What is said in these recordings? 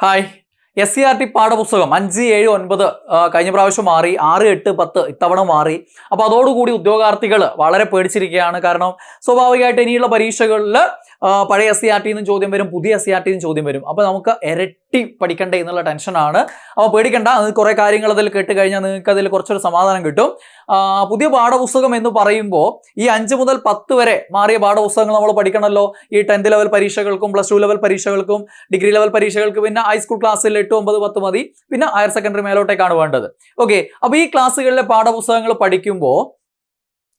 Hi. SCRT പാഠപുസ്തകം 5, 7, 9 കഴിഞ്ഞ പ്രാവശ്യം മാറി. 6, 8, 10 ഇത്തവണ മാറി. അപ്പോൾ അതോടുകൂടി ഉദ്യോഗാർത്ഥികൾ വളരെ പേടിച്ചിരിക്കുകയാണ്. കാരണം സ്വാഭാവികമായിട്ട് ഇനിയുള്ള പരീക്ഷകളിൽ പഴയ SCRT നിന്നും ചോദ്യം വരും, പുതിയ SCRT നിന്നും ചോദ്യം വരും. അപ്പോൾ നമുക്ക് ഇരട്ടി പഠിക്കണ്ടേ എന്നുള്ള ടെൻഷനാണ്. അപ്പോൾ പേടിക്കണ്ട, അത് കുറേ കാര്യങ്ങൾ അതിൽ കേട്ട് കഴിഞ്ഞാൽ നിങ്ങൾക്ക് അതിൽ കുറച്ചൊരു സമാധാനം കിട്ടും. പുതിയ പാഠപുസ്തകം എന്ന് പറയുമ്പോൾ ഈ 5 മുതൽ 10 വരെ മാറിയ പാഠപുസ്തകങ്ങൾ നമ്മൾ പഠിക്കണമല്ലോ. ഈ 10th ലെവൽ പരീക്ഷകൾക്കും +2 ലെവൽ പരീക്ഷകൾക്കും ഡിഗ്രി ലെവൽ പരീക്ഷകൾക്ക് പിന്നെ ഹൈസ്കൂൾ ക്ലാസ്സിൽ 8, 9, 10 മതി. പിന്നെ ഹയർ സെക്കൻഡറി മേലോട്ടേക്കാണ് വേണ്ടത്. ഓക്കെ, അപ്പോൾ ഈ ക്ലാസ്സുകളിലെ പാഠപുസ്തകങ്ങൾ പഠിക്കുമ്പോൾ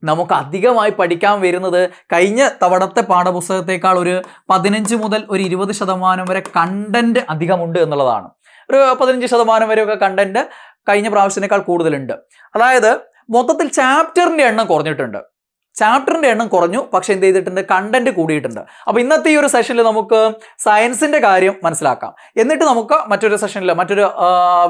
നമുക്ക് അധികമായി പഠിക്കാൻ വരുന്നത് കഴിഞ്ഞ തവണത്തെ പാഠപുസ്തകത്തേക്കാൾ ഒരു 15 മുതൽ ഒരു 20% വരെ കണ്ടന്റ് അധികമുണ്ട് എന്നുള്ളതാണ്. ഒരു 15% വരെയൊക്കെ കണ്ടന്റ് കഴിഞ്ഞ പ്രാവശ്യത്തിനേക്കാൾ കൂടുതലുണ്ട്. അതായത് മൊത്തത്തിൽ ചാപ്റ്ററിന്റെ എണ്ണം കുറഞ്ഞിട്ടുണ്ട്. ചാപ്റ്ററിന്റെ എണ്ണം കുറഞ്ഞു, പക്ഷെ എന്ത് ചെയ്തിട്ടുണ്ട്, കണ്ടന്റ് കൂടിയിട്ടുണ്ട്. അപ്പോൾ ഇന്നത്തെ ഈ ഒരു സെഷനിൽ നമുക്ക് സയൻസിന്റെ കാര്യം മനസ്സിലാക്കാം. എന്നിട്ട് നമുക്ക് മറ്റൊരു സെഷനിൽ മറ്റൊരു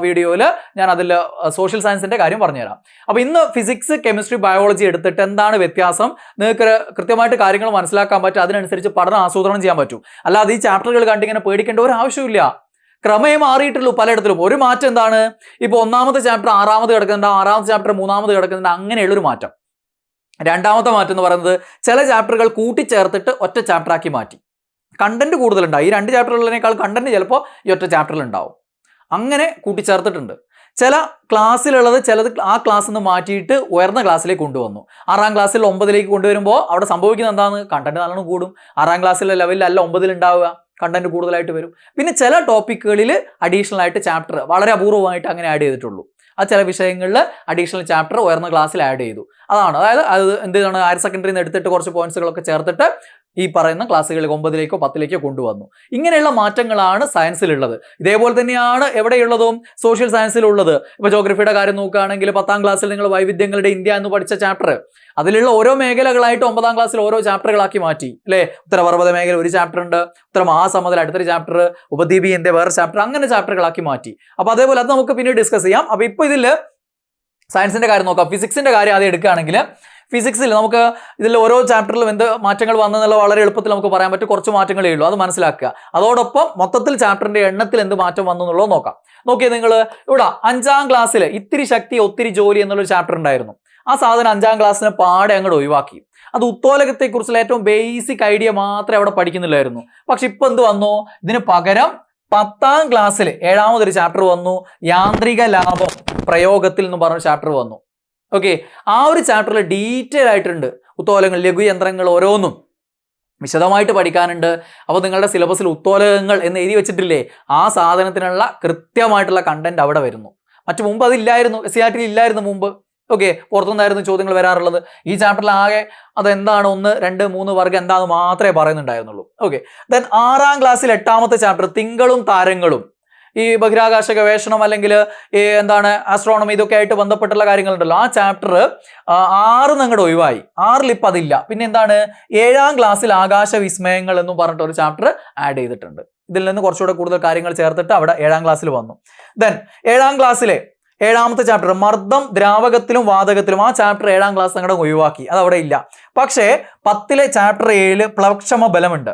വീഡിയോയിൽ ഞാൻ അതിൽ സോഷ്യൽ സയൻസിന്റെ കാര്യം പറഞ്ഞുതരാം. അപ്പോൾ ഇന്ന് ഫിസിക്സ്, കെമിസ്ട്രി, ബയോളജി എടുത്തിട്ട് എന്താണ് വ്യത്യാസം നിങ്ങൾക്ക് കൃത്യമായിട്ട് കാര്യങ്ങൾ മനസ്സിലാക്കാൻ പറ്റും. അതിനനുസരിച്ച് പഠനം ആസൂത്രണം ചെയ്യാൻ പറ്റും. അല്ലാതെ ഈ ചാപ്റ്ററുകൾ കണ്ടിങ്ങനെ പേടിക്കേണ്ട ഒരു ആവശ്യമില്ല. ക്രമേ മാറിയിട്ടുള്ളൂ പലയിടത്തിലും. ഒരു മാറ്റം എന്താണ്, ഇപ്പോൾ 1ാമത്തെ ചാപ്റ്റർ 6ാമത് കിടക്കുന്നുണ്ട്, 6ാമത്തെ ചാപ്റ്റർ 3ാമത് കിടക്കുന്നുണ്ട്, അങ്ങനെയുള്ളൊരു മാറ്റം. 2ാമത്തെ മാറ്റം എന്ന് പറയുന്നത് ചില ചാപ്റ്ററുകൾ കൂട്ടിച്ചേർത്തിട്ട് ഒറ്റ ചാപ്റ്ററാക്കി മാറ്റി. കണ്ടന്റ് കൂടുതലുണ്ടാവും. ഈ 2 ചാപ്റ്ററുകളിനേക്കാൾ കണ്ടന്റ് ചിലപ്പോൾ ഈ ഒറ്റ ചാപ്റ്ററിൽ ഉണ്ടാവും. അങ്ങനെ കൂട്ടിച്ചേർത്തിട്ടുണ്ട്. ചില ക്ലാസ്സിലുള്ളത് ചിലത് ആ ക്ലാസ്സിൽ നിന്ന് മാറ്റിയിട്ട് ഉയർന്ന ക്ലാസ്സിലേക്ക് കൊണ്ടുവന്നു. 6ാം ക്ലാസ്സിൽ 9ലേക്ക് കൊണ്ടുവരുമ്പോൾ അവിടെ സംഭവിക്കുന്നത് എന്താണ്, കണ്ടന്റ് നല്ലോണം കൂടും. 6ാം ക്ലാസ്സിലെ ലെവലിലല്ല 9ൽ ഉണ്ടാവുക, കണ്ടന്റ് കൂടുതലായിട്ട് വരും. പിന്നെ ചില ടോപ്പിക്കുകളിൽ അഡീഷണൽ ആയിട്ട് ചാപ്റ്റർ വളരെ അപൂർവമായിട്ട് അങ്ങനെ ആഡ് ചെയ്തിട്ടുള്ളൂ. ആ ചില വിഷയങ്ങളിൽ അഡീഷണൽ ചാപ്റ്റർ ഉയർന്ന ക്ലാസ്സിൽ ആഡ് ചെയ്തു. അതായത് അത് എന്താണ്, ഹയർ സെക്കൻഡറിയിൽ നിന്ന് എടുത്തിട്ട് കുറച്ച് പോയിന്റ്സുകളൊക്കെ ചേർത്തിട്ട് ഈ പറയുന്ന ക്ലാസ്സുകളിൽ 9ലേക്കോ 10ലേക്കോ കൊണ്ടുവന്നു. ഇങ്ങനെയുള്ള മാറ്റങ്ങളാണ് സയൻസിലുള്ളത്. ഇതേപോലെ തന്നെയാണ് എവിടെയുള്ളതും സോഷ്യൽ സയൻസിലുള്ളത്. ഇപ്പോൾ ജോഗ്രഫിയുടെ കാര്യം നോക്കുകയാണെങ്കിൽ 10ാം ക്ലാസ്സിൽ നിങ്ങൾ വൈവിധ്യങ്ങളുടെ ഇന്ത്യ എന്ന് പഠിച്ച ചാപ്റ്റർ, അതിലുള്ള ഓരോ മേഖലകളായിട്ട് 9ാം ക്ലാസ്സിൽ ഓരോ ചാപ്റ്ററുകളാക്കി മാറ്റി അല്ലേ. ഉത്തരപർവ്വത മേഖല ഒരു ചാപ്റ്റർ ഉണ്ട്, ഉത്തര മഹാസമുദ്ര അടുത്തൊരു ചാപ്റ്റർ, ഉപദ്വീപീയ ഇന്ത്യ വേറെ ചാപ്റ്റർ, അങ്ങനെ ചാപ്റ്ററുകളാക്കി മാറ്റി. അപ്പോൾ അതേപോലെ അത് നമുക്ക് പിന്നീട് ഡിസ്കസ് ചെയ്യാം. അപ്പോൾ ഇപ്പോൾ ഇതിൽ സയൻസിന്റെ കാര്യം നോക്കാം. ഫിസിക്സിന്റെ കാര്യം ആദ്യം എടുക്കുകയാണെങ്കിൽ ഫിസിക്സിൽ നമുക്ക് ഇതിൽ ഓരോ ചാപ്റ്ററിലും എന്ത് മാറ്റങ്ങൾ വന്നെന്നുള്ള വളരെ എളുപ്പത്തിൽ നമുക്ക് പറയാൻ പറ്റും. കുറച്ച് മാറ്റങ്ങളേ ഉള്ളൂ, അത് മനസ്സിലാക്കുക. അതോടൊപ്പം മൊത്തത്തിൽ ചാപ്റ്ററിന്റെ എണ്ണത്തിൽ എന്ത് മാറ്റം വന്നു എന്നുള്ളത് നോക്കാം. നോക്കിയേ നിങ്ങൾ, ഇവിടെ 5ാം ക്ലാസ്സിൽ ഇത്തിരി ശക്തി ഒത്തിരി ജോലി എന്നുള്ളൊരു ചാപ്റ്റർ ഉണ്ടായിരുന്നു. ആ സാധനം 5ാം ക്ലാസ്സിന് പാടെ അങ്ങോട്ട് ഒഴിവാക്കി. അത് ഉത്തോലകത്തെക്കുറിച്ചുള്ള ഏറ്റവും ബേസിക് ഐഡിയ മാത്രമേ അവിടെ പഠിക്കുന്നില്ലായിരുന്നു. പക്ഷെ ഇപ്പൊ എന്ത് വന്നു, ഇതിന് പകരം 10ാം ക്ലാസ്സിൽ 7ാമതൊരു ചാപ്റ്റർ വന്നു, യാന്ത്രിക ലാഭം പ്രയോഗത്തിൽ എന്ന് പറഞ്ഞ ചാപ്റ്റർ വന്നു. ഓക്കെ, ആ ഒരു ചാപ്റ്ററിൽ ഡീറ്റെയിൽ ആയിട്ടുണ്ട്. ഉത്തോലകങ്ങൾ, ലഘുയന്ത്രങ്ങൾ ഓരോന്നും വിശദമായിട്ട് പഠിക്കാനുണ്ട്. അപ്പോൾ നിങ്ങളുടെ സിലബസിൽ ഉത്തോലകങ്ങൾ എന്ന് എഴുതി വെച്ചിട്ടില്ലേ, ആ സാധനത്തിനുള്ള കൃത്യമായിട്ടുള്ള കണ്ടന്റ് അവിടെ വരുന്നു. മുമ്പ് അതില്ലായിരുന്നു, SCRT ഇല്ലായിരുന്നു മുമ്പ്. ഓക്കെ, പുറത്തുനിന്നായിരുന്നു ചോദ്യങ്ങൾ വരാറുള്ളത്. ഈ ചാപ്റ്ററിൽ ആകെ അതെന്താണ് 1, 2, 3 വർഗ്ഗം എന്താണെന്ന് മാത്രമേ പറയുന്നുണ്ടായിരുന്നുള്ളൂ. ഓക്കെ, ദെൻ 6ാം ക്ലാസ്സിൽ 8ാമത്തെ ചാപ്റ്റർ തിങ്കളും താരങ്ങളും, ഈ ബഹിരാകാശ ഗവേഷണം അല്ലെങ്കിൽ എന്താണ് ആസ്ട്രോണമി, ഇതൊക്കെ ആയിട്ട് ബന്ധപ്പെട്ടുള്ള കാര്യങ്ങളുണ്ടല്ലോ, ആ ചാപ്റ്റർ 6 അങ്ങോട്ട് ഒഴിവായി. 6ൽ ഇപ്പം അതില്ല. പിന്നെ എന്താണ്, 7ാം ക്ലാസ്സിൽ ആകാശ വിസ്മയങ്ങൾ എന്ന് പറഞ്ഞിട്ട് ഒരു ചാപ്റ്റർ ആഡ് ചെയ്തിട്ടുണ്ട്. ഇതിൽ നിന്ന് കുറച്ചുകൂടെ കൂടുതൽ കാര്യങ്ങൾ ചേർത്തിട്ട് അവിടെ 7ാം ക്ലാസ്സിൽ വന്നു. ദെൻ 7ാം ക്ലാസ്സിലെ 7ാമത്തെ ചാപ്റ്റർ മർദ്ദം ദ്രാവകത്തിലും വാതകത്തിലും, ആ ചാപ്റ്റർ 7ാം ക്ലാസ് അങ്ങോട്ട് ഒഴിവാക്കി, അത് അവിടെ ഇല്ല. പക്ഷേ 10ലെ ചാപ്റ്റർ 7 പ്ലവക്ഷമ ബലമുണ്ട്.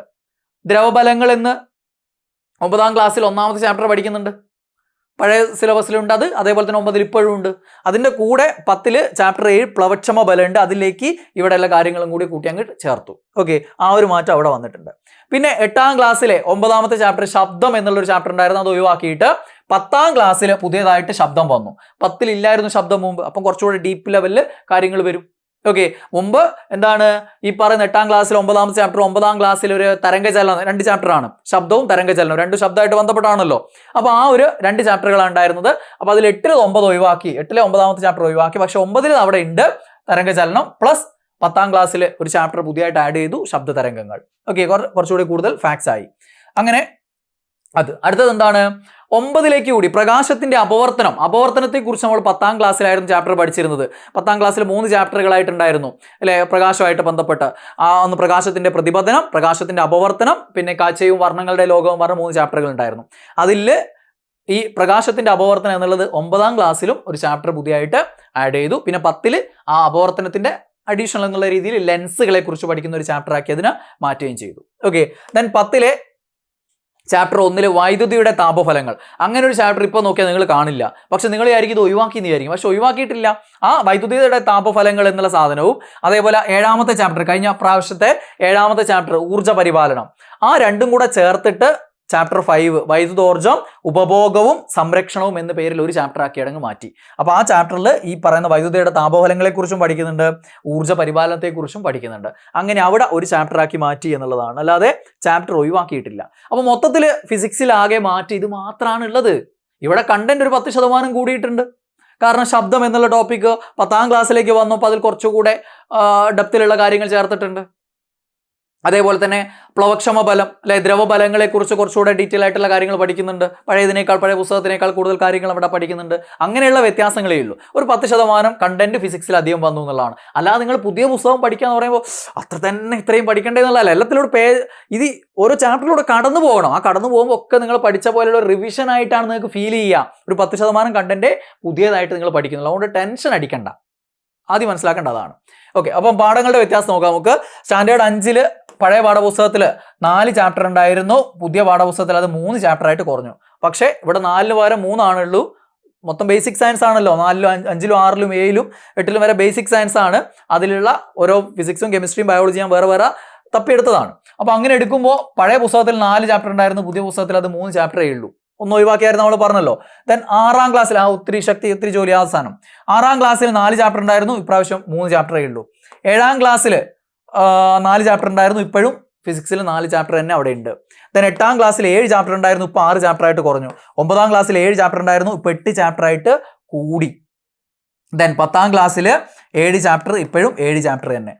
ദ്രവബലങ്ങൾ എന്ന് 9ാം ക്ലാസ്സിൽ 1ാമത്തെ ചാപ്റ്റർ പഠിക്കുന്നുണ്ട്, പഴയ സിലബസിലുണ്ട് അത്. അതേപോലെ തന്നെ 9ൽ ഇപ്പോഴും ഉണ്ട്. അതിൻ്റെ കൂടെ 10ൽ ചാപ്റ്റർ 7 പ്ലവക്ഷമ ബലമുണ്ട്. അതിലേക്ക് ഇവിടെ എല്ലാ കാര്യങ്ങളും കൂടി കൂട്ടി അങ്ങ് ചേർത്തു. ഓക്കെ, ആ ഒരു മാറ്റം അവിടെ വന്നിട്ടുണ്ട്. പിന്നെ 8ാം ക്ലാസ്സിലെ 9ാമത്തെ ചാപ്റ്റർ ശബ്ദം എന്നുള്ളൊരു ചാപ്റ്റർ ഉണ്ടായിരുന്നു, അത് ഒഴിവാക്കിയിട്ട് 10ാം ക്ലാസ്സിൽ പുതിയതായിട്ട് ശബ്ദം വന്നു. 10ൽ ഇല്ലായിരുന്നു ശബ്ദം മുമ്പ്. അപ്പം കുറച്ചുകൂടി ഡീപ്പ് ലെവലിൽ കാര്യങ്ങൾ വരും. ഓക്കെ, മുമ്പ് എന്താണ് ഈ പറയുന്ന 8ാം ക്ലാസ്സിൽ 9ാമത്തെ ചാപ്റ്റർ, 9ാം ക്ലാസ്സിൽ ഒരു തരംഗചലനം 2 ചാപ്റ്ററാണ്, ശബ്ദവും തരംഗചലനവും 2 ശബ്ദമായിട്ട് ബന്ധപ്പെട്ടാണല്ലോ. അപ്പോൾ ആ ഒരു 2 ചാപ്റ്ററുകളാണ് ഉണ്ടായിരുന്നത്. അപ്പോൾ അതിൽ 8ൽ 9 ഒഴിവാക്കി, 8ലെ 9ാമത്തെ ചാപ്റ്റർ ഒഴിവാക്കി. പക്ഷെ 9ൽ അവിടെ ഉണ്ട് തരംഗചലനം, പ്ലസ് 10ാം ക്ലാസ്സിൽ ഒരു ചാപ്റ്റർ പുതിയതായിട്ട് ആഡ് ചെയ്തു, ശബ്ദ തരംഗങ്ങൾ. ഓക്കെ, കുറച്ചുകൂടി കൂടുതൽ ഫാക്ട്സ് ആയി. അങ്ങനെ അടുത്തത് എന്താണ്, 9ലേക്ക് കൂടി പ്രകാശത്തിന്റെ അപവർത്തനത്തെ കുറിച്ച് നമ്മൾ 10ാം ക്ലാസ്സിലായിരുന്നു ചാപ്റ്റർ പഠിച്ചിരുന്നത്. 10ാം ക്ലാസ്സിൽ 3 ചാപ്റ്ററുകളായിട്ടുണ്ടായിരുന്നു അല്ലെ, പ്രകാശമായിട്ട് ബന്ധപ്പെട്ട്. ഒന്ന് പ്രകാശത്തിന്റെ പ്രതിപതനം, പ്രകാശത്തിന്റെ അപവർത്തനം, പിന്നെ കാഴ്ചയും വർണ്ണങ്ങളുടെ ലോകവും പറഞ്ഞ 3 ചാപ്റ്ററുകൾ ഉണ്ടായിരുന്നു. അതിൽ ഈ പ്രകാശത്തിന്റെ അപവർത്തനം എന്നുള്ളത് 9ാം ക്ലാസ്സിലും ഒരു ചാപ്റ്റർ പുതിയതായിട്ട് ആഡ് ചെയ്തു. പിന്നെ 10ൽ ആ അപവർത്തനത്തിന്റെ അഡീഷണൽ എന്നുള്ള രീതിയിൽ ലെൻസുകളെ കുറിച്ച് പഠിക്കുന്ന ഒരു ചാപ്റ്റർ ആക്കി അതിനെ മാറ്റുകയും ചെയ്തു. ഓക്കെ, ദെൻ 10ലെ ചാപ്റ്റർ 1 വൈദ്യുതിയുടെ താപഫലങ്ങൾ, അങ്ങനെ ഒരു ചാപ്റ്റർ ഇപ്പോൾ നോക്കിയാൽ നിങ്ങൾ കാണില്ല. പക്ഷെ നിങ്ങൾ വിചാരിക്കും ഇത് ഒഴിവാക്കി എന്ന് വിചാരിക്കും. പക്ഷെ ഒഴിവാക്കിയിട്ടില്ല. ആ വൈദ്യുതിയുടെ താപഫലങ്ങൾ എന്നുള്ള സാധനവും അതേപോലെ 7ാമത്തെ ചാപ്റ്റർ, കഴിഞ്ഞ പ്രാവശ്യത്തെ 7ാമത്തെ ചാപ്റ്റർ ഊർജ്ജ പരിപാലനം, ആ രണ്ടും കൂടെ ചേർത്തിട്ട് ചാപ്റ്റർ 5 വൈദ്യുതോർജ്ജം ഉപഭോഗവും സംരക്ഷണവും എന്ന പേരിൽ ഒരു ചാപ്റ്റർ ആക്കി അടങ്ങ് മാറ്റി. അപ്പോൾ ആ ചാപ്റ്ററിൽ ഈ പറയുന്ന വൈദ്യുതിയുടെ താപഫലങ്ങളെക്കുറിച്ചും പഠിക്കുന്നുണ്ട്, ഊർജ്ജ പരിപാലനത്തെക്കുറിച്ചും പഠിക്കുന്നുണ്ട്. അങ്ങനെ അവിടെ ഒരു ചാപ്റ്റർ ആക്കി മാറ്റി എന്നുള്ളതാണ്, അല്ലാതെ ചാപ്റ്റർ ഒഴിവാക്കിയിട്ടില്ല. അപ്പോൾ മൊത്തത്തിൽ ഫിസിക്സിൽ ആകെ മാറ്റി ഇത് മാത്രമാണ് ഉള്ളത്. ഇവിടെ കണ്ടന്റ് ഒരു 10% കൂടിയിട്ടുണ്ട്. കാരണം ശബ്ദം എന്നുള്ള ടോപ്പിക്ക് 10ാം ക്ലാസ്സിലേക്ക് വന്നപ്പോൾ അതിൽ കുറച്ചുകൂടെ ഡെപ്തിലുള്ള കാര്യങ്ങൾ ചേർത്തിട്ടുണ്ട്. അതേപോലെ തന്നെ പ്ലവക്ഷമ ബലം അല്ലെ ദ്രവബലങ്ങളെ കുറിച്ച് കുറച്ചുകൂടെ ഡീറ്റെയിൽ ആയിട്ടുള്ള കാര്യങ്ങൾ പഠിക്കുന്നുണ്ട്. പഴയ പുസ്തകത്തിനേക്കാൾ കൂടുതൽ കാര്യങ്ങൾ അവിടെ പഠിക്കുന്നുണ്ട്. അങ്ങനെയുള്ള വ്യത്യാസങ്ങളേ ഉള്ളൂ. ഒരു 10% കണ്ടന്റ് ഫിസിക്സിൽ അധികം വന്നു എന്നുള്ളതാണ്. അല്ലാതെ നിങ്ങൾ പുതിയ പുസ്തകം പഠിക്കാന്ന് പറയുമ്പോൾ അത്ര തന്നെ ഇത്രയും പഠിക്കേണ്ടത് എന്നുള്ളതല്ല. എല്ലാത്തിലൂടെ ഇത് ഓരോ ചാപ്റ്ററിലൂടെ കടന്നു പോകണം. ആ കടന്നു പോകുമ്പോൾ ഒക്കെ നിങ്ങൾ പഠിച്ച പോലെയുള്ള റിവിഷൻ ആയിട്ടാണ് നിങ്ങൾക്ക് ഫീൽ ചെയ്യുക. ഒരു 10% കണ്ടന്റ് പുതിയതായിട്ട് നിങ്ങൾ പഠിക്കുന്നുള്ളൂ. അതുകൊണ്ട് ടെൻഷൻ അടിക്കണ്ട, ആദ്യം മനസ്സിലാക്കേണ്ടതാണ്. ഓക്കെ, അപ്പം പാഠങ്ങളുടെ വ്യത്യാസം നോക്കാം നമുക്ക്. സ്റ്റാൻഡേർഡ് 5 പഴയ പാഠപുസ്തകത്തിൽ 4 ചാപ്റ്റർ ഉണ്ടായിരുന്നു. പുതിയ പാഠപുസ്തകത്തിൽ അത് 3 ചാപ്റ്റർ ആയിട്ട് കുറഞ്ഞു. പക്ഷേ ഇവിടെ 4 പകരം 3 ആണുള്ളൂ. മൊത്തം ബേസിക് സയൻസ് ആണല്ലോ. 4ലും 5ലും 6ലും 7ലും 8ലും വരെ ബേസിക് സയൻസ് ആണ്. അതിലുള്ള ഓരോ ഫിസിക്സും കെമിസ്ട്രിയും ബയോളജിയും വേറെ തപ്പിയെടുത്തതാണ്. അപ്പോൾ അങ്ങനെ എടുക്കുമ്പോൾ പഴയ പുസ്തകത്തിൽ 4 ചാപ്റ്റർ ഉണ്ടായിരുന്നു, പുതിയ പുസ്തകത്തിൽ അത് 3 ചാപ്റ്ററേ ഉള്ളൂ. ഒന്ന് ഒഴിവാക്കിയായിരുന്നു നമ്മൾ പറഞ്ഞല്ലോ. ദെൻ 6ാം ക്ലാസ്സിൽ ഒത്തിരി ശക്തി ഒത്തിരി ജോലി അവസാനം 6ാം ക്ലാസ്സിൽ 4 ചാപ്റ്റർ ഉണ്ടായിരുന്നു, ഇപ്രാവശ്യം 3 ചാപ്റ്ററേ ഉള്ളൂ. 7ാം ക്ലാസ്സിൽ 4 ചാപ്റ്റർ ഉണ്ടായിരുന്നു, ഇപ്പോഴും ഫിസിക്സിൽ 4 ചാപ്റ്റർ തന്നെ അവിടെ ഉണ്ട്. ദെൻ 8ാം ക്ലാസ്സിൽ 7 ചാപ്റ്റർ ഉണ്ടായിരുന്നു, ഇപ്പോൾ 6 ചാപ്റ്റർ ആയിട്ട് കുറഞ്ഞു. 9ാം ക്ലാസ്സിൽ 7 ചാപ്റ്റർ ഉണ്ടായിരുന്നു, ഇപ്പോൾ 8 ചാപ്റ്റർ ആയിട്ട് കൂടി. ദെൻ 10ാം ക്ലാസ്സിൽ 7 ചാപ്റ്റർ, ഇപ്പോഴും 7 ചാപ്റ്റർ തന്നെ.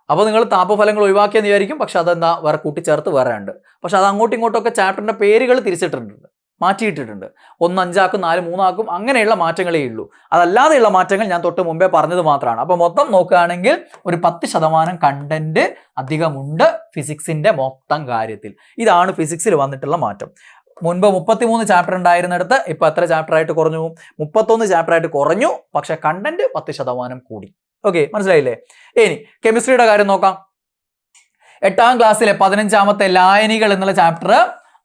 അപ്പോൾ നിങ്ങൾ താപഫലങ്ങൾ ഒഴിവാക്കിയെന്ന് വിചാരിക്കും. പക്ഷെ അതെന്താ വേറെ കൂട്ടിച്ചേർത്ത് വേറെ ഉണ്ട്. പക്ഷെ അത് അങ്ങോട്ടും ഇങ്ങോട്ടൊക്കെ ചാപ്റ്ററിന്റെ പേരുകൾ തിരിച്ചിട്ടുണ്ട്, മാറ്റിയിട്ടിട്ടുണ്ട്. 1 5 ആക്കും, 4 3 ആക്കും, അങ്ങനെയുള്ള മാറ്റങ്ങളേ ഉള്ളൂ. അതല്ലാതെയുള്ള മാറ്റങ്ങൾ ഞാൻ തൊട്ട് മുമ്പേ പറഞ്ഞത് മാത്രമാണ്. അപ്പോൾ മൊത്തം നോക്കുകയാണെങ്കിൽ ഒരു 10% കണ്ടന്റ് അധികമുണ്ട് ഫിസിക്സിന്റെ മൊത്തം കാര്യത്തിൽ. ഇതാണ് ഫിസിക്സിൽ വന്നിട്ടുള്ള മാറ്റം. മുൻപ് 33 ചാപ്റ്റർ ഉണ്ടായിരുന്നിടത്ത് ഇപ്പോൾ എത്ര ചാപ്റ്റർ ആയിട്ട് കുറഞ്ഞു? 31 ചാപ്റ്റർ ആയിട്ട് കുറഞ്ഞു. പക്ഷെ കണ്ടന്റ് 10% കൂടി. ഓക്കെ, മനസ്സിലായില്ലേ? ഇനി കെമിസ്ട്രിയുടെ കാര്യം നോക്കാം. 8ാം ക്ലാസ്സിലെ 15ാമത്തെ ലായനികൾ എന്നുള്ള ചാപ്റ്റർ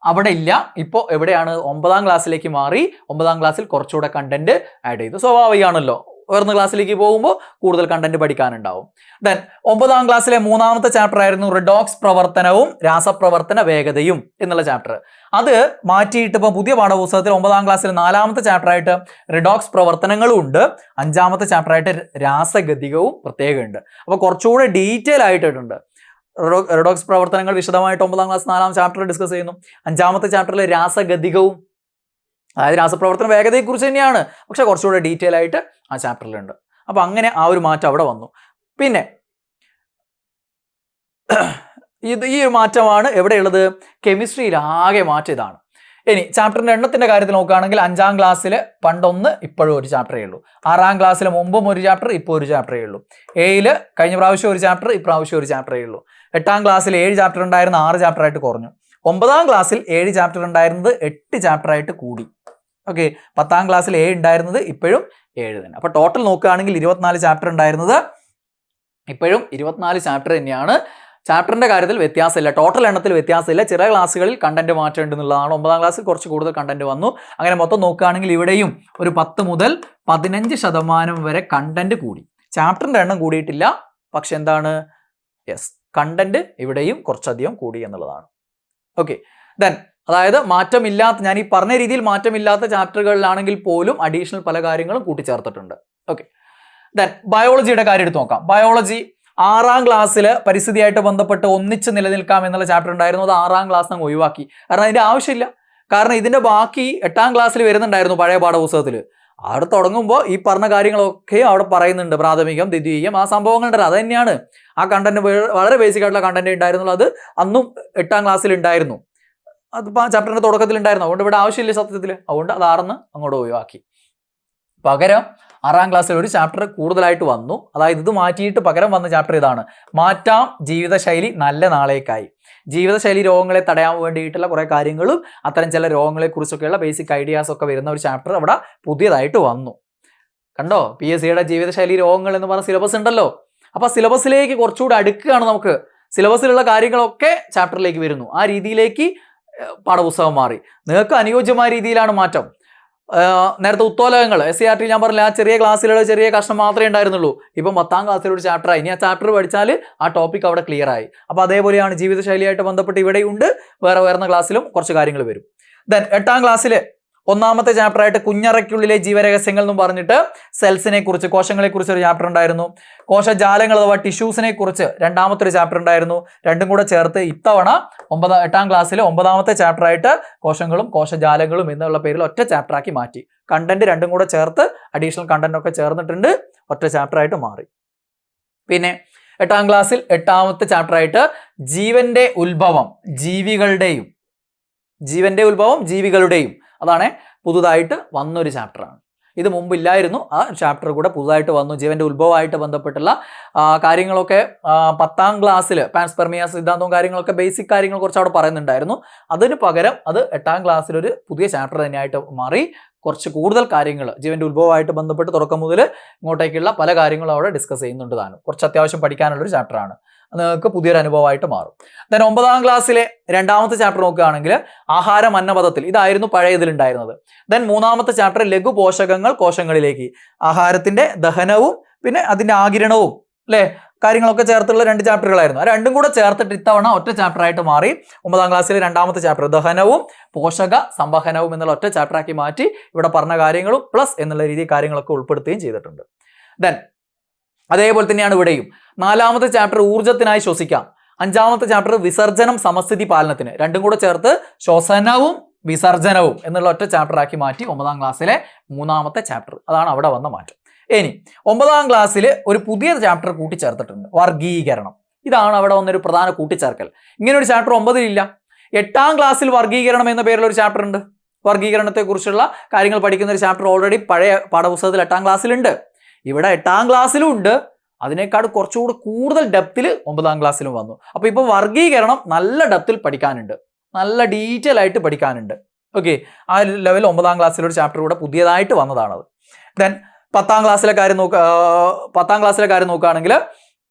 അവിടെ ഇല്ല. ഇപ്പോൾ എവിടെയാണ്? 9ാം ക്ലാസ്സിലേക്ക് മാറി. 9ാം ക്ലാസ്സിൽ കുറച്ചുകൂടെ കണ്ടന്റ് ആഡ് ചെയ്തു. സ്വാഭാവികമാണല്ലോ, ഉയർന്ന ക്ലാസ്സിലേക്ക് പോകുമ്പോൾ കൂടുതൽ കണ്ടന്റ് പഠിക്കാനുണ്ടാവും. ദെൻ 9ാം ക്ലാസ്സിലെ 3ാമത്തെ ചാപ്റ്റർ ആയിരുന്നു റിഡോക്സ് പ്രവർത്തനവും രാസപ്രവർത്തന വേഗതയും എന്നുള്ള ചാപ്റ്റർ. അത് മാറ്റിയിട്ട് ഇപ്പോൾ പുതിയ പാഠപുസ്തകത്തിൽ 9ാം ക്ലാസ്സിൽ 4ാമത്തെ ചാപ്റ്റർ ആയിട്ട് റിഡോക്സ് പ്രവർത്തനങ്ങളും ഉണ്ട്, 5ാമത്തെ ചാപ്റ്റർ ആയിട്ട് രാസഗതികവും പ്രത്യേകം ഉണ്ട്. അപ്പോൾ കുറച്ചുകൂടെ ഡീറ്റെയിൽ ആയിട്ടുണ്ട്. റിഡോക്സ് പ്രവർത്തനങ്ങൾ വിശദമായിട്ട് 9ാം ക്ലാസ് 4ാം ചാപ്റ്ററിൽ ഡിസ്കസ് ചെയ്യുന്നു. 5ാമത്തെ ചാപ്റ്ററിൽ രാസഗതികവും, അതായത് രാസപ്രവർത്തന വേഗതയെക്കുറിച്ച് തന്നെയാണ്, പക്ഷെ കുറച്ചുകൂടെ ഡീറ്റെയിൽ ആയിട്ട് ആ ചാപ്റ്ററിലുണ്ട്. അപ്പോൾ അങ്ങനെ ആ ഒരു മാറ്റം അവിടെ വന്നു. പിന്നെ ഈ മാറ്റമാണ് എവിടെയുള്ളത്? കെമിസ്ട്രിയിൽ ആകെ മാറ്റം ഇതാണ്. ഇനി ചാപ്റ്ററിന്റെ എണ്ണത്തിന്റെ കാര്യത്തിൽ നോക്കുകയാണെങ്കിൽ 5ാം ക്ലാസ്സിൽ പണ്ടൊന്ന്, ഇപ്പോഴും ഒരു ചാപ്റ്ററേ ഉള്ളൂ. 6ാം ക്ലാസ്സിൽ മുമ്പും ഒരു ചാപ്റ്റർ, ഇപ്പോൾ ഒരു ചാപ്റ്ററേ ഉള്ളൂ. 7ൽ കഴിഞ്ഞ പ്രാവശ്യം ഒരു ചാപ്റ്റർ, ഇപ്രാവശ്യം ഒരു ചാപ്റ്ററേ ഉള്ളൂ. 8ാം ക്ലാസ്സിൽ 7 ചാപ്റ്റർ ഉണ്ടായിരുന്ന 6 ചാപ്റ്റർ ആയിട്ട് കുറഞ്ഞു. 9ാം ക്ലാസ്സിൽ 7 ചാപ്റ്റർ ഉണ്ടായിരുന്നത് 8 ചാപ്റ്റർ ആയിട്ട് കൂടി. ഓക്കെ, 10ാം ക്ലാസ്സിൽ 7 ഉണ്ടായിരുന്നത് ഇപ്പോഴും 7 തന്നെ. അപ്പോൾ ടോട്ടൽ നോക്കുകയാണെങ്കിൽ 24 ചാപ്റ്റർ ഉണ്ടായിരുന്നത് ഇപ്പോഴും 24 ചാപ്റ്റർ തന്നെയാണ്. ചാപ്റ്ററിന്റെ കാര്യത്തിൽ വ്യത്യാസമില്ല, ടോട്ടൽ എണ്ണത്തിൽ വ്യത്യാസമില്ല. ചില ക്ലാസ്സുകളിൽ കണ്ടന്റ് മാറ്റം ഉണ്ടെന്നുള്ളതാണ്. 9ാം ക്ലാസ്സിൽ കുറച്ച് കൂടുതൽ കണ്ടന്റ് വന്നു. അങ്ങനെ മൊത്തം നോക്കുകയാണെങ്കിൽ ഇവിടെയും ഒരു 10 മുതൽ 15% വരെ കണ്ടന്റ് കൂടി. ചാപ്റ്ററിന്റെ എണ്ണം കൂടിയിട്ടില്ല, പക്ഷെ എന്താണ്? യെസ്, കണ്ടന്റ് ഇവിടെയും കുറച്ചധികം കൂടി എന്നുള്ളതാണ്. ഓക്കെ, ദെൻ അതായത് മാറ്റമില്ലാത്ത, ഞാൻ ഈ പറഞ്ഞ രീതിയിൽ മാറ്റമില്ലാത്ത ചാപ്റ്ററുകളിലാണെങ്കിൽ പോലും അഡീഷണൽ പല കാര്യങ്ങളും കൂട്ടിച്ചേർത്തിട്ടുണ്ട്. ഓക്കെ, ദെൻ ബയോളജിയുടെ കാര്യം എടുത്ത് നോക്കാം. ബയോളജി 6ാം ക്ലാസ്സിൽ പരിസ്ഥിതിയായിട്ട് ബന്ധപ്പെട്ട് ഒന്നിച്ച് നിലനിൽക്കാം എന്നുള്ള ചാപ്റ്റർ ഉണ്ടായിരുന്നു. അത് 6ാം ക്ലാസ് അങ്ങ് ഒഴിവാക്കി. കാരണം അതിന്റെ ആവശ്യമില്ല. കാരണം ഇതിന്റെ ബാക്കി 8ാം ക്ലാസ്സിൽ വരുന്നുണ്ടായിരുന്നു പഴയ പാഠപുസ്തകത്തിൽ. അവിടെ തുടങ്ങുമ്പോൾ ഈ പറഞ്ഞ കാര്യങ്ങളൊക്കെ അവിടെ പറയുന്നുണ്ട്. പ്രാഥമികം, ദ്വിതീയം, ആ സംഭവങ്ങളുണ്ട്. അത് തന്നെയാണ് ആ കണ്ടന്റ്, വളരെ ബേസിക് ആയിട്ടുള്ള കണ്ടന്റ് ഉണ്ടായിരുന്നുള്ളൂ. അത് അന്നും 8ാം ക്ലാസ്സിൽ ഉണ്ടായിരുന്നു. അതിപ്പോൾ ആ ചാപ്റ്ററിന്റെ തുടക്കത്തിൽ ഉണ്ടായിരുന്നു. അതുകൊണ്ട് ഇവിടെ ആവശ്യമില്ല സത്യത്തിൽ. അതുകൊണ്ട് അത് 6ന്ന് അങ്ങോട്ട് ഒഴിവാക്കി. പകരം 6ാം ക്ലാസ്സിൽ ഒരു ചാപ്റ്റർ കൂടുതലായിട്ട് വന്നു. അതായത് ഇത് മാറ്റിയിട്ട് പകരം വന്ന ചാപ്റ്റർ ഇതാണ്, മാറ്റാം ജീവിതശൈലി നല്ല നാളേക്കായി. ജീവിതശൈലി രോഗങ്ങളെ തടയാൻ വേണ്ടിയിട്ടുള്ള കുറേ കാര്യങ്ങളും അത്തരം ചില രോഗങ്ങളെ കുറിച്ചൊക്കെയുള്ള ബേസിക് ഐഡിയാസ് ഒക്കെ വരുന്ന ഒരു ചാപ്റ്റർ അവിടെ പുതിയതായിട്ട് വന്നു. കണ്ടോ, PSCയുടെ ജീവിതശൈലി രോഗങ്ങൾ എന്ന് പറഞ്ഞ സിലബസ് ഉണ്ടല്ലോ. അപ്പോൾ സിലബസിലേക്ക് കുറച്ചുകൂടി അടുക്കുകയാണ്. നമുക്ക് സിലബസിലുള്ള കാര്യങ്ങളൊക്കെ ചാപ്റ്ററിലേക്ക് വരുന്നു. ആ രീതിയിലേക്ക് പാഠപുസ്തകം മാറി. നിങ്ങൾക്ക് അനുയോജ്യമായ രീതിയിലാണ് മാറ്റം. നേരത്തെ ഉത്തോലകങ്ങൾ SCRT ഞാൻ പറഞ്ഞില്ല, ആ ചെറിയ ക്ലാസ്സിലുള്ള ചെറിയ കഷ്ണം മാത്രമേ ഉണ്ടായിരുന്നുള്ളൂ. ഇപ്പം 10ാം ക്ലാസ്സിലൊരു ചാപ്റ്ററായി. ഇനി ആ ചാപ്റ്റർ പഠിച്ചാൽ ആ ടോപ്പിക് അവിടെ ക്ലിയർ ആയി. അപ്പോൾ അതേപോലെയാണ് ജീവിതശൈലിയായിട്ട് ബന്ധപ്പെട്ട് ഇവിടെയുണ്ട്, വേറെ ഉയർന്ന ക്ലാസ്സിലും കുറച്ച് കാര്യങ്ങൾ വരും. ദെൻ 8ാം ക്ലാസ്സിൽ 1ാമത്തെ ചാപ്റ്റർ ആയിട്ട് കുഞ്ഞറയ്ക്കുള്ളിലെ ജീവരഹസ്യങ്ങൾ എന്നും പറഞ്ഞിട്ട് സെൽസിനെ കുറിച്ച്, കോശങ്ങളെ കുറിച്ച് ഒരു ചാപ്റ്റർ ഉണ്ടായിരുന്നു. കോശജാലങ്ങൾ അഥവാ ടിഷ്യൂസിനെ കുറിച്ച് 2ാമത്തെ ഒരു ചാപ്റ്റർ ഉണ്ടായിരുന്നു. രണ്ടും കൂടെ ചേർത്ത് ഇത്തവണ 8ാം ക്ലാസ്സിൽ 9ാമത്തെ ചാപ്റ്റർ ആയിട്ട് കോശങ്ങളും കോശജാലങ്ങളും എന്നുള്ള പേരിൽ ഒറ്റ ചാപ്റ്റർ ആക്കി മാറ്റി. കണ്ടന്റ് രണ്ടും കൂടെ ചേർത്ത് അഡീഷണൽ കണ്ടന്റ് ഒക്കെ ചേർന്നിട്ടുണ്ട്, ഒറ്റ ചാപ്റ്റർ ആയിട്ട് മാറി. പിന്നെ 8ാം ക്ലാസ്സിൽ 8ാമത്തെ ചാപ്റ്റർ ആയിട്ട് ജീവന്റെ ഉത്ഭവം ജീവികളുടെയും അതാണ് പുതുതായിട്ട് വന്നൊരു ചാപ്റ്ററാണ്. ഇത് മുമ്പ് ഇല്ലായിരുന്നു, ആ ചാപ്റ്റർ കൂടെ പുതുതായിട്ട് വന്നു. ജീവന്റെ ഉത്ഭവമായിട്ട് ബന്ധപ്പെട്ടുള്ള കാര്യങ്ങളൊക്കെ 10ാം ക്ലാസ്സിൽ പാൻസ്പെർമിയ സിദ്ധാന്തവും കാര്യങ്ങളൊക്കെ ബേസിക് കാര്യങ്ങൾ കുറച്ച് അവിടെ പറയുന്നുണ്ടായിരുന്നു. അതിന് പകരം അത് 8ാം ക്ലാസ്സിലൊരു പുതിയ ചാപ്റ്റർ തന്നെയായിട്ട് മാറി. കുറച്ച് കൂടുതൽ കാര്യങ്ങൾ ജീവന്റെ ഉത്ഭവമായിട്ട് ബന്ധപ്പെട്ട് തുടക്കം മുതൽ ഇങ്ങോട്ടേക്കുള്ള പല കാര്യങ്ങളും അവിടെ ഡിസ്കസ് ചെയ്യുന്നുണ്ട്. താനും കുറച്ച് അത്യാവശ്യം പഠിക്കാനുള്ളൊരു ചാപ്റ്ററാണ്. നിങ്ങൾക്ക് പുതിയൊരു അനുഭവമായിട്ട് മാറും. ദെൻ 9ാം ക്ലാസ്സിലെ 2ാമത്തെ ചാപ്റ്റർ നോക്കുകയാണെങ്കിൽ ആഹാരം അന്നപഥത്തിൽ, ഇതായിരുന്നു പഴയതിലുണ്ടായിരുന്നത്. ദെൻ 3ാമത്തെ ചാപ്റ്റർ ലഘു പോഷകങ്ങൾ കോശങ്ങളിലേക്ക്, ആഹാരത്തിന്റെ ദഹനവും പിന്നെ അതിന്റെ ആഗിരണവും അല്ലെ കാര്യങ്ങളൊക്കെ ചേർത്തുള്ള 2 ചാപ്റ്ററുകളായിരുന്നു. ആ രണ്ടും കൂടെ ചേർത്തിട്ട് ഇത്തവണ ഒറ്റ ചാപ്റ്റർ ആയിട്ട് മാറി. 9ാം ക്ലാസ്സിലെ 2ാമത്തെ ചാപ്റ്റർ ദഹനവും പോഷക സംവഹനവും എന്നുള്ള ഒറ്റ ചാപ്റ്റർ ആക്കി മാറ്റി. ഇവിടെ പറഞ്ഞ കാര്യങ്ങളും പ്ലസ് എന്നുള്ള രീതിയിൽ കാര്യങ്ങളൊക്കെ ഉൾപ്പെടുത്തുകയും ചെയ്തിട്ടുണ്ട്. ദെൻ അതേപോലെ തന്നെയാണ് ഇവിടെയും 4ാമത്തെ ചാപ്റ്റർ ഊർജ്ജത്തിനായി ശ്വസിക്കാം, 5ാമത്തെ ചാപ്റ്റർ വിസർജനം സമസ്ഥിതി പാലനത്തിന്, രണ്ടും കൂടെ ചേർത്ത് ശ്വസനവും വിസർജനവും എന്നുള്ള ഒറ്റ ചാപ്റ്റർ ആക്കി മാറ്റി. 9ാം ക്ലാസ്സിലെ 3ാമത്തെ ചാപ്റ്റർ, അതാണ് അവിടെ വന്ന മാറ്റം. ഇനി 9ാം ക്ലാസ്സിൽ ഒരു പുതിയ ചാപ്റ്റർ കൂട്ടിച്ചേർത്തിട്ടുണ്ട്, വർഗീകരണം. ഇതാണ് അവിടെ വന്നൊരു പ്രധാന കൂട്ടിച്ചേർക്കൽ. ഇങ്ങനെ ഒരു ചാപ്റ്റർ 9ൽ ഇല്ല. 8ാം ക്ലാസ്സിൽ വർഗീകരണം എന്ന പേരിൽ ഒരു ചാപ്റ്റർ ഉണ്ട്. വർഗീകരണത്തെ കുറിച്ചുള്ള കാര്യങ്ങൾ പഠിക്കുന്ന ഒരു ചാപ്റ്റർ ഓൾറെഡി പഴയ പാഠപുസ്തകത്തിൽ 8ാം ക്ലാസ്സിലുണ്ട്. ഇവിടെ 8ാം ക്ലാസ്സിലും ഉണ്ട്. അതിനേക്കാൾ കുറച്ചുകൂടി കൂടുതൽ ഡെപ്തിൽ 9ാം ക്ലാസ്സിലും വന്നു. അപ്പോൾ ഇപ്പോൾ വർഗീകരണം നല്ല ഡെപ്തിൽ പഠിക്കാനുണ്ട്, നല്ല ഡീറ്റെയിൽ ആയിട്ട് പഠിക്കാനുണ്ട്. ഓക്കെ, ആ ലെവൽ 9ാം ക്ലാസ്സിലൊരു ചാപ്റ്റർ കൂടെ പുതിയതായിട്ട് വന്നതാണത്. ദെൻ 10ാം ക്ലാസ്സിലെ കാര്യം നോക്കുകയാണെങ്കിൽ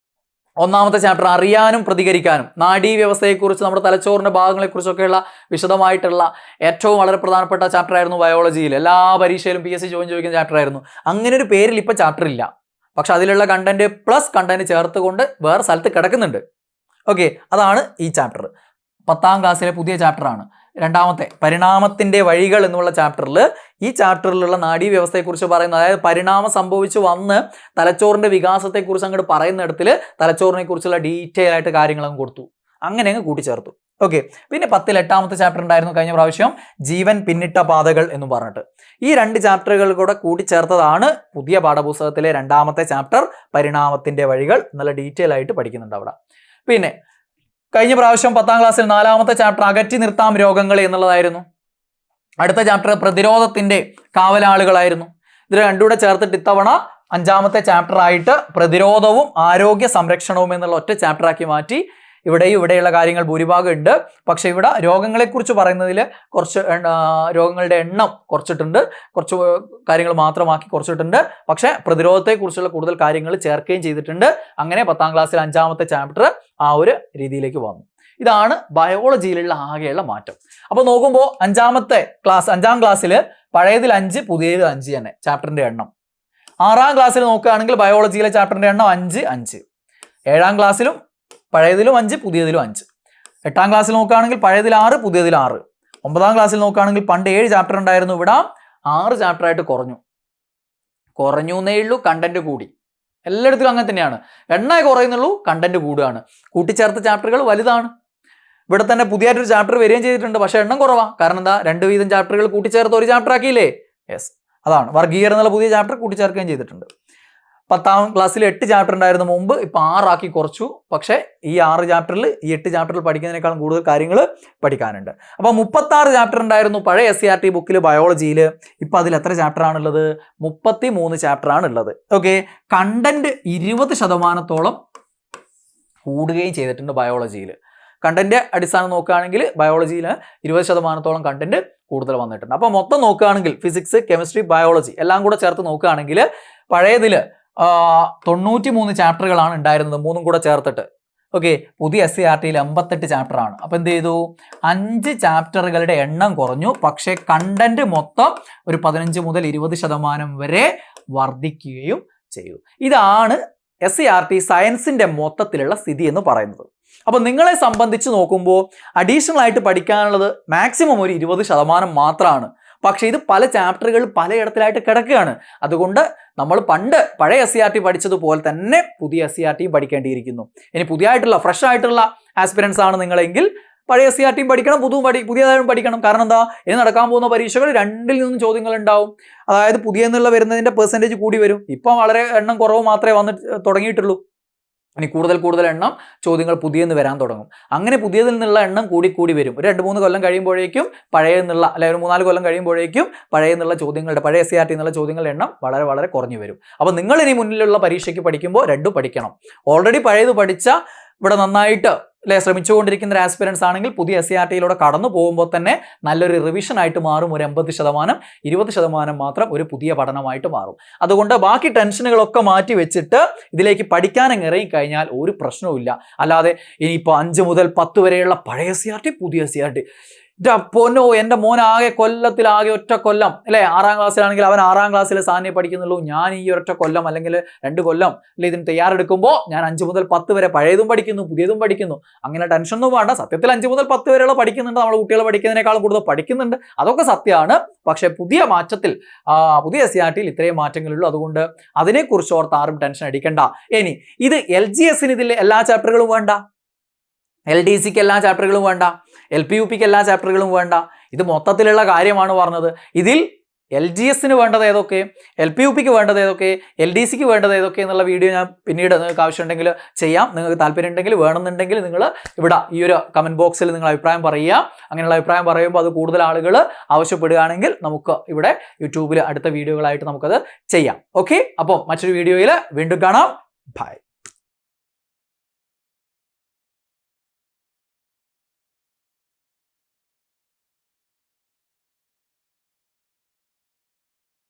1ാമത്തെ ചാപ്റ്റർ അറിയാനും പ്രതികരിക്കാനും, നാഡീവ്യവസ്ഥയെക്കുറിച്ച്, നമ്മുടെ തലച്ചോറിന്റെ ഭാഗങ്ങളെക്കുറിച്ചൊക്കെയുള്ള വിശദമായിട്ടുള്ള ഏറ്റവും വളരെ പ്രധാനപ്പെട്ട ചാപ്റ്റർ ആയിരുന്നു ബയോളജിയിൽ. എല്ലാ പരീക്ഷയിലും PSC ചോദിക്കുന്ന ചാപ്റ്റർ ആയിരുന്നു. അങ്ങനെ ഒരു പേരിൽ ഇപ്പം ചാപ്റ്റർ ഇല്ല, പക്ഷെ അതിലുള്ള കണ്ടന്റ് പ്ലസ് കണ്ടന്റ് ചേർത്തുകൊണ്ട് വേറെ സ്ഥലത്ത് കിടക്കുന്നുണ്ട്. ഓക്കെ, അതാണ് ഈ ചാപ്റ്റർ. 10ാം ക്ലാസ്സിലെ പുതിയ ചാപ്റ്ററാണ്. 2ാമത്തെ പരിണാമത്തിന്റെ വഴികൾ എന്നുള്ള ചാപ്റ്ററിൽ ഈ ചാപ്റ്ററിലുള്ള നാഡീവ്യവസ്ഥയെക്കുറിച്ച് പറയുന്നത്, അതായത് പരിണാമം സംഭവിച്ചു വന്ന് തലച്ചോറിന്റെ വികാസത്തെക്കുറിച്ച് അങ്ങോട്ട് പറയുന്നിടത്തിൽ തലച്ചോറിനെ കുറിച്ചുള്ള ഡീറ്റെയിൽ ആയിട്ട് കാര്യങ്ങളങ്ങ് കൊടുത്തു, അങ്ങനെ അങ്ങ് കൂട്ടിച്ചേർത്തു. ഓക്കെ, പിന്നെ 10ൽ 8ാമത്തെ ചാപ്റ്റർ ഉണ്ടായിരുന്നു കഴിഞ്ഞ പ്രാവശ്യം, ജീവൻ പിന്നിട്ട പാതകൾ എന്ന് പറഞ്ഞിട്ട്. ഈ 2 ചാപ്റ്ററുകൾ കൂടെ കൂട്ടിച്ചേർത്തതാണ് പുതിയ പാഠപുസ്തകത്തിലെ 2ാമത്തെ ചാപ്റ്റർ, പരിണാമത്തിന്റെ വഴികൾ. നല്ല ഡീറ്റെയിൽ ആയിട്ട് പഠിക്കുന്നുണ്ട് അവിടെ. പിന്നെ കഴിഞ്ഞ പ്രാവശ്യം 10ാം ക്ലാസ്സിൽ 4ാമത്തെ ചാപ്റ്റർ അകറ്റി നിർത്താം രോഗങ്ങളെ എന്നുള്ളതായിരുന്നു. അടുത്ത ചാപ്റ്റർ പ്രതിരോധത്തിന്റെ കാവലാളുകളായിരുന്നു. ഇത് രണ്ടും കൂടെ ചേർത്തിട്ട് ഇത്തവണ 5ാമത്തെ ചാപ്റ്റർ ആയിട്ട് പ്രതിരോധവും ആരോഗ്യ സംരക്ഷണവും എന്നുള്ള ഒറ്റ ചാപ്റ്റർ ആക്കി മാറ്റി. ഇവിടെയുള്ള കാര്യങ്ങൾ ഭൂരിഭാഗം ഉണ്ട്, പക്ഷെ ഇവിടെ രോഗങ്ങളെക്കുറിച്ച് പറയുന്നതിൽ കുറച്ച് രോഗങ്ങളുടെ എണ്ണം കുറച്ചിട്ടുണ്ട്, കുറച്ച് കാര്യങ്ങൾ മാത്രമാക്കി കുറച്ചിട്ടുണ്ട്. പക്ഷെ പ്രതിരോധത്തെക്കുറിച്ചുള്ള കൂടുതൽ കാര്യങ്ങൾ ചേർക്കുകയും ചെയ്തിട്ടുണ്ട്. അങ്ങനെ 10ാം ക്ലാസ്സിൽ 5ാമത്തെ ചാപ്റ്റർ ആ ഒരു രീതിയിലേക്ക് വന്നു. ഇതാണ് ബയോളജിയിലുള്ള ആകെയുള്ള മാറ്റം. അപ്പോൾ നോക്കുമ്പോൾ 5ാം ക്ലാസ്സിൽ പഴയതിൽ 5, പുതിയതിൽ 5 തന്നെ ചാപ്റ്ററിന്റെ എണ്ണം. 6ാം ക്ലാസ്സിൽ നോക്കുകയാണെങ്കിൽ ബയോളജിയിലെ ചാപ്റ്ററിന്റെ എണ്ണം 5. 7ാം ക്ലാസ്സിലും പഴയതിലും 5, പുതിയതിലും 5. 8ാം ക്ലാസ്സിൽ നോക്കുകയാണെങ്കിൽ പഴയതിൽ 6, പുതിയതിൽ 6. 9ാം ക്ലാസ്സിൽ നോക്കുകയാണെങ്കിൽ പണ്ട് 7 ചാപ്റ്റർ ഉണ്ടായിരുന്നു, ഇവിടെ 6 ചാപ്റ്റർ ആയിട്ട് കുറഞ്ഞു എന്നേ ഉള്ളൂ, കണ്ടന്റ് കൂടി. എല്ലായിടത്തിലും അങ്ങനെ തന്നെയാണ്, എണ്ണ കുറയുന്നുള്ളൂ, കണ്ടന്റ് കൂടുകയാണ്. കൂട്ടിച്ചേർത്ത ചാപ്റ്ററുകൾ വലുതാണ്. ഇവിടെ തന്നെ പുതിയതായിട്ടൊരു ചാപ്റ്റർ വരികയും ചെയ്തിട്ടുണ്ട്, പക്ഷേ എണ്ണം കുറവാണ്. കാരണം എന്താ, 2 വീതം ചാപ്റ്ററുകൾ കൂട്ടിച്ചേർത്ത് ഒരു ചാപ്റ്റർ ആക്കിയില്ലേ? യെസ്, അതാണ് വർഗീകരണം എന്നുള്ള പുതിയ ചാപ്റ്റർ കൂട്ടിച്ചേർക്കുകയും ചെയ്തിട്ടുണ്ട്. 10ാം ക്ലാസ്സിൽ 8 ചാപ്റ്റർ ഉണ്ടായിരുന്നു മുമ്പ്, ഇപ്പം 6 ആക്കി കുറച്ചു. പക്ഷേ ഈ 6 ചാപ്റ്ററിൽ ഈ 8 ചാപ്റ്ററിൽ പഠിക്കുന്നതിനേക്കാളും കൂടുതൽ കാര്യങ്ങൾ പഠിക്കാനുണ്ട്. അപ്പോൾ 36 ചാപ്റ്റർ ഉണ്ടായിരുന്നു പഴയ SCRT ബുക്കിൽ ബയോളജിയിൽ. ഇപ്പം അതിൽ എത്ര ചാപ്റ്റർ ആണുള്ളത്? 33 ചാപ്റ്റർ ആണുള്ളത്. ഓക്കെ, കണ്ടന്റ് 20% കൂടുകയും ചെയ്തിട്ടുണ്ട് ബയോളജിയിൽ. കണ്ടന്റ് അടിസ്ഥാനം നോക്കുകയാണെങ്കിൽ ബയോളജിയിൽ 20% കണ്ടന്റ് കൂടുതൽ വന്നിട്ടുണ്ട്. അപ്പോൾ മൊത്തം നോക്കുകയാണെങ്കിൽ ഫിസിക്സ്, കെമിസ്ട്രി, ബയോളജി എല്ലാം കൂടെ ചേർത്ത് നോക്കുകയാണെങ്കിൽ പഴയതിൽ 93 ചാപ്റ്ററുകളാണ് ഉണ്ടായിരുന്നത്, 3 കൂടെ ചേർത്തിട്ട്. ഓക്കെ, പുതിയ SCERT 88 ചാപ്റ്റർ ആണ്. അപ്പോൾ എന്ത് ചെയ്തു? 5 ചാപ്റ്ററുകളുടെ എണ്ണം കുറഞ്ഞു, പക്ഷേ കണ്ടന്റ് മൊത്തം ഒരു 15 മുതൽ 20% വരെ വർദ്ധിക്കുകയും ചെയ്തു. ഇതാണ് SCERT സയൻസിന്റെ മൊത്തത്തിലുള്ള സ്ഥിതി എന്ന് പറയുന്നത്. അപ്പോൾ നിങ്ങളെ സംബന്ധിച്ച് നോക്കുമ്പോൾ അഡീഷണൽ ആയിട്ട് പഠിക്കാനുള്ളത് മാക്സിമം ഒരു 20% മാത്രമാണ്. പക്ഷേ ഇത് പല ചാപ്റ്ററുകൾ പലയിടത്തിലായിട്ട് കിടക്കുകയാണ്. അതുകൊണ്ട് നമ്മൾ പഴയ SCERT പഠിച്ചതുപോലെ തന്നെ പുതിയ SCERT പഠിക്കേണ്ടിയിരിക്കുന്നു. ഇനി പുതിയതായിട്ടുള്ള ഫ്രഷ് ആയിട്ടുള്ള ആസ്പിരൻസ് ആണ് നിങ്ങളെങ്കിൽ പഴയ SCERT പഠിക്കണം, പുതിയതായും പഠിക്കണം. കാരണം എന്താ, ഇനി നടക്കാൻ പോകുന്ന പരീക്ഷകൾ 2ൽ നിന്നും ചോദ്യങ്ങൾ ഉണ്ടാവും. അതായത് പുതിയെന്നുള്ള വരുന്നതിന്റെ പെർസെൻറ്റേജ് കൂടി വരും. ഇപ്പം വളരെ എണ്ണം കുറവ് മാത്രമേ വന്ന് തുടങ്ങിയിട്ടുള്ളൂ. ഇനി കൂടുതൽ എണ്ണം ചോദ്യങ്ങൾ പുതിയെന്ന് വരാൻ തുടങ്ങും. അങ്ങനെ പുതിയതിൽ നിന്നുള്ള എണ്ണം കൂടി വരും. ഒരു 2-3 കൊല്ലം കഴിയുമ്പോഴേക്കും പഴയെന്നുള്ള, അല്ലെങ്കിൽ ഒരു 3-4 കൊല്ലം കഴിയുമ്പോഴേക്കും പഴയ SCERT എന്നുള്ള ചോദ്യങ്ങളുടെ എണ്ണം വളരെ കുറഞ്ഞു വരും. അപ്പോൾ നിങ്ങൾ ഇനി മുന്നിലുള്ള പരീക്ഷയ്ക്ക് പഠിക്കുമ്പോൾ 2 പഠിക്കണം. ഓൾറെഡി പഴയത് പഠിച്ച ഇവിടെ നന്നായിട്ട് ശ്രമിച്ചുകൊണ്ടിരിക്കുന്ന ഒരു ആസ്പിരൻസ് ആണെങ്കിൽ പുതിയ SCERT കടന്നു പോകുമ്പോൾ തന്നെ നല്ലൊരു റിവിഷൻ ആയിട്ട് മാറും. ഒരു 80%, 20% മാത്രം ഒരു പുതിയ പഠനമായിട്ട് മാറും. അതുകൊണ്ട് ബാക്കി ടെൻഷനുകളൊക്കെ മാറ്റി വെച്ചിട്ട് ഇതിലേക്ക് പഠിക്കാനങ്ങ് ഇറങ്ങിക്കഴിഞ്ഞാൽ ഒരു പ്രശ്നവുമില്ല. അല്ലാതെ ഇനിയിപ്പോൾ 5 മുതൽ 10 വരെയുള്ള പഴയ SCERT, പുതിയ SCERT, പൊന്നോ എൻ്റെ മോൻ കൊല്ലത്തിലാകെ ഒറ്റ കൊല്ലം അല്ലേ, 6ാം ക്ലാസ്സിലാണെങ്കിൽ അവൻ 6ാം ക്ലാസ്സിലെ സാധനം പഠിക്കുന്നുള്ളൂ. ഞാൻ ഈ ഒറ്റ കൊല്ലം അല്ലെങ്കിൽ 2 കൊല്ലം അല്ലെ ഇതിന് തയ്യാറെടുക്കുമ്പോൾ ഞാൻ 5 മുതൽ 10 വരെ പഴയതും പഠിക്കുന്നു, പുതിയതും പഠിക്കുന്നു. അങ്ങനെ ടെൻഷനൊന്നും വേണ്ട. സത്യത്തിൽ 5 മുതൽ 10 വരെയുള്ള പഠിക്കുന്നുണ്ട്, നമ്മൾ കുട്ടികൾ പഠിക്കുന്നതിനേക്കാളും കൂടുതൽ പഠിക്കുന്നുണ്ട്. അതൊക്കെ സത്യമാണ്. പക്ഷേ പുതിയ SCERT ഇത്രയും മാറ്റങ്ങളുള്ളൂ. അതുകൊണ്ട് അതിനെക്കുറിച്ച് ഓർത്ത് ആരും ടെൻഷൻ അടിക്കണ്ട. ഇനി ഇത് LGS ഇതിൽ എല്ലാ ചാപ്റ്ററുകളും വേണ്ട, LDCക്ക് എല്ലാ ചാപ്റ്ററുകളും വേണ്ട, LPUPക്ക് എല്ലാ ചാപ്റ്ററുകളും വേണ്ട. ഇത് മൊത്തത്തിലുള്ള കാര്യമാണ് പറഞ്ഞത്. ഇതിൽ LGSന് വേണ്ടത് ഏതൊക്കെ, LPUPക്ക് വേണ്ടത് ഏതൊക്കെ, LDCക്ക് വേണ്ടത് ഏതൊക്കെ എന്നുള്ള വീഡിയോ ഞാൻ പിന്നീട് നിങ്ങൾക്ക് ആവശ്യമുണ്ടെങ്കിൽ ചെയ്യാം. നിങ്ങൾക്ക് താല്പര്യം ഉണ്ടെങ്കിൽ, വേണമെന്നുണ്ടെങ്കിൽ നിങ്ങൾ ഇവിടെ ഈ ഒരു കമൻറ്റ് ബോക്സിൽ നിങ്ങൾ അഭിപ്രായം പറയുക. അങ്ങനെയുള്ള അഭിപ്രായം പറയുമ്പോൾ അത് കൂടുതൽ ആളുകൾ ആവശ്യപ്പെടുകയാണെങ്കിൽ നമുക്ക് ഇവിടെ യൂട്യൂബിൽ അടുത്ത വീഡിയോകളായിട്ട് നമുക്കത് ചെയ്യാം. ഓക്കെ, അപ്പോൾ മറ്റൊരു വീഡിയോയിൽ വീണ്ടും കാണാം. ബൈ.